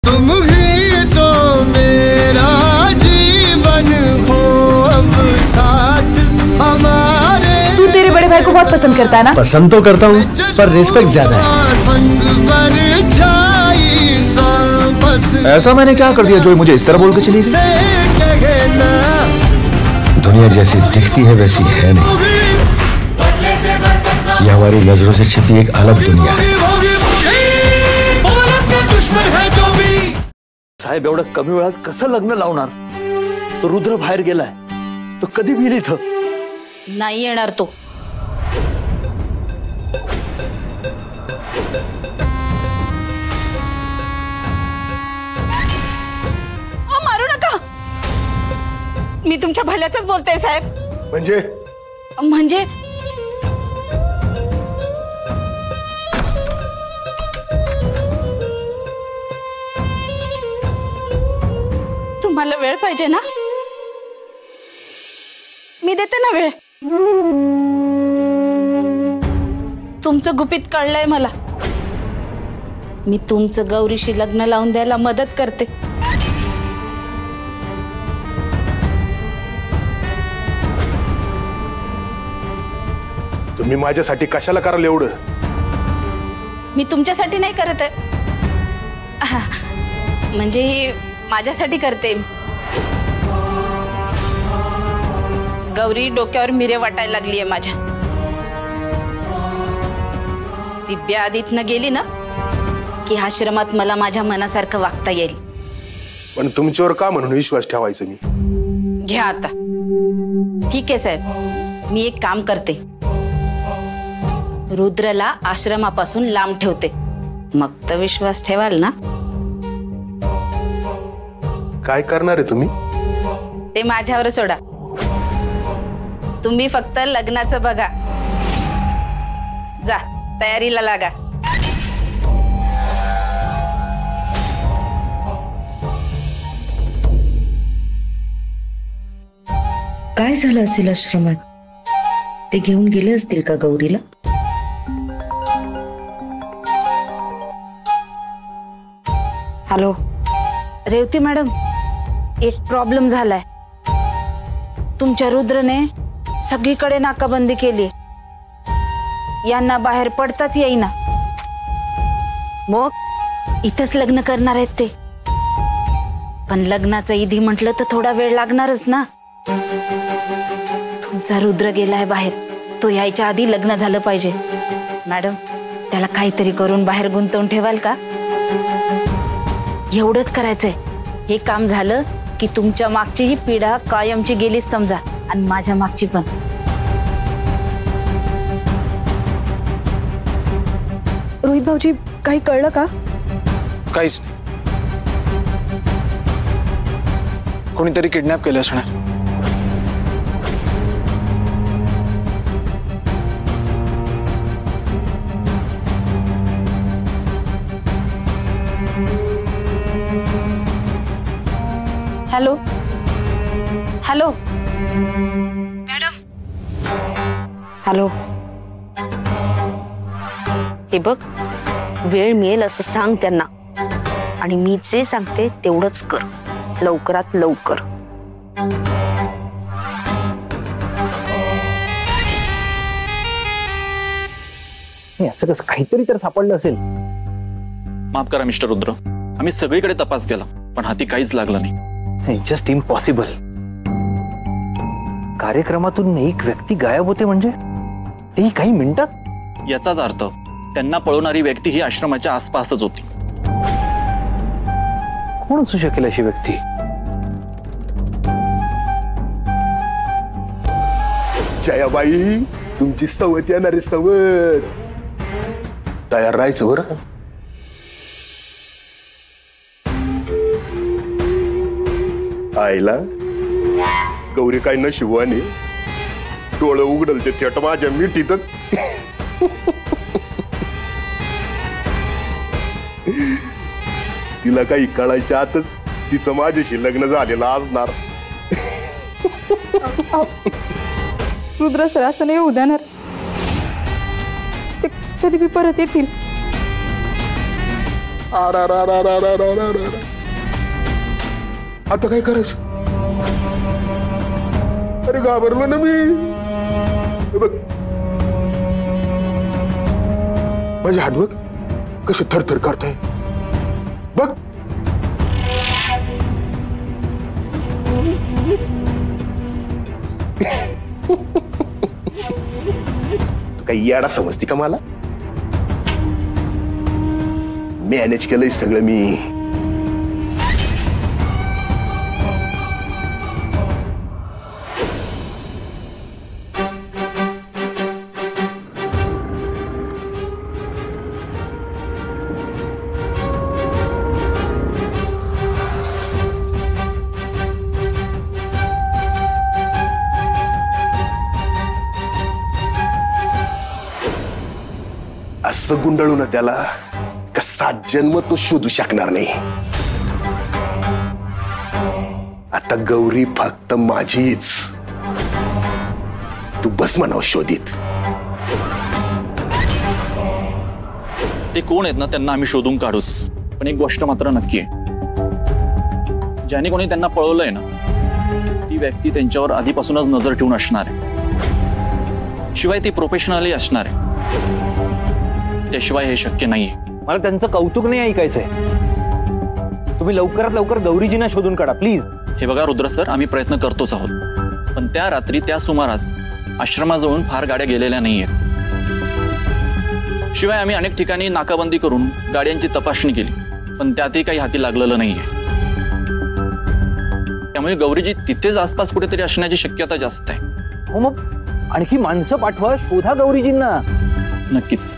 तुम ही तो मेरा जीवन हो, अब साथ हमारे। तू तेरे बड़े भाई को बहुत पसंद करता है ना? पसंद तो करता हूँ, पर रिस्पेक्ट ज्यादा है। संग परछाई सा बस ऐसा मैंने क्या कर दिया जो मुझे इस तरह बोल के चली गई? दुनिया जैसी दिखती है वैसी है नहीं, यह हमारी नजरों से छिपी एक अलग दुनिया है। साहेब एवढं कमी वेळात कसं लग्न लावणार? तो रुद्र बाहेर गेलाय, तो कधी येईल इथं? नाही येणार तो. मारू नका, मी तुमच्या भल्याचंच बोलते साहेब. म्हणजे तुम्हाला वेळ पाहिजे ना, मी देते ना वेळ. तुमचं गुपित कळलंय मला. मी तुमचं गौरीशी लग्न लावून द्यायला मदत करते. तुम्ही माझ्यासाठी कशाला कराल एवढं? मी तुमच्यासाठी नाही करत आहे, म्हणजे माझ्यासाठी करते. गौरी डोक्यावर मिरे वाटायला लागलीये माझ्या. ती ब्यादीतनं गेली ना की आश्रमात मला माझ्या मनासारखं वागता येईल. पण तुमच्यावर का म्हणून विश्वास ठेवायचा मी? घ्या आता. ठीक आहे साहेब, मी एक काम करते, रुद्रला आश्रमापासून लांब ठेवते, मग तर विश्वास ठेवाल ना? काय करणार आहे तुम्ही? ते माझ्यावर सोडा. तुम्ही फक्त लग्नाचं बघा. जा, तयारीला लागा. काय झालं असेल आश्रमात? ते घेऊन गेले असतील का गौरीला? हॅलो रेवती मॅडम, एक प्रॉब्लेम झालाय. तुमच्या रुद्रने सगळीकडे नाकाबंदी केली, यांना बाहेर पडताच येईना. मग इथंच लग्न करणार आहेत ते, पण लग्नाचं इधी म्हटलं तर थोडा वेळ लागणारच ना. तुमचा रुद्र गेलाय बाहेर, तो यायच्या आधी लग्न झालं पाहिजे. मॅडम, त्याला काहीतरी करून बाहेर गुंतवून ठेवाल का? एवढंच करायचंय. हे काम झालं की तुमच्या मागची ही पिढा कायमची गेलीच समजा, आणि माझ्या मागची पण. रोहित भाऊजी, काही कळलं का? काहीच नाही. कोणीतरी किडनॅप केलं असणार. Hello hello madam, hello. हे बघ, वेळ मिळेल असं सांग त्यांना, आणि मी जे सांगते तेवढंच कर, लवकरात लवकर. असं कसं काहीतरी तर सापडलं असेल. माफ करा मिस्टर रुद्र, आम्ही सगळीकडे तपास केला पण हाती काहीच लागलं नाही. Just impossible. कार्यक्रमातून एक व्यक्ती गायब होते म्हणजे तेही काही मिनिटात. याचाच अर्थ त्यांना पळवणारी व्यक्ती ही आश्रमाच्या आसपासच होती. कोण असू शकेल अशी व्यक्ती? जयाबाई, तुमची सवत येणार आहे, सवत. तयार राहायचं बरं. आईला गौरी काय नशिबाने डोळं उघडल ते चट माझ्या मिठीतच. तिला काही कळायच्या आतच तिचं माझ्याशी लग्न झालेलं असणार. रुद्र सर असं नाही होऊ देणार. ते कधी बी परत येतील. आता काय करायचं? अरे घाबरलो ना मी. हे बघ माझे हात बघ कसे थरथर करताय बघ. तू काही येडा समजती का मला? मॅनेज केलंय सगळं मी. असं गुंडाळू ना त्याला का 7 जन्म तो शोधू शकणार नाही. आता गौरी फक्त माझीच. तू बस म्हणावं शोधित. ते कोण आहेत ना त्यांना आम्ही शोधून काढूच. पण एक गोष्ट मात्र नक्की आहे, ज्याने कोणी त्यांना पळवलंय ना ती व्यक्ती त्यांच्यावर आधीपासूनच नजर ठेवून असणार आहे. शिवाय ती प्रोफेशनली असणार आहे. त्याशिवाय हे शक्य नाहीये. मला त्यांचं कौतुक नाही ऐकायचंय. तुम्ही लवकरात लवकर गौरीजींना शोधून काढा प्लीज. हे बघा रुद्र सर, आम्ही प्रयत्न करतोच आहोत. पण त्या रात्री त्या सुमारास आश्रमाजवळून फार गाड्या गेलेल्या नाहीयेत. शिवाय आम्ही अनेक ठिकाणी नाकाबंदी करून गाड्यांची तपासणी केली, पण त्यातही काही हाती लागलेलं नाहीये. त्यामुळे गौरीजी तिथेच आसपास कुठेतरी असण्याची शक्यता जास्त आहे. हो मग आणखी माणसं पाठवा, शोधा गौरीजींना. नक्कीच.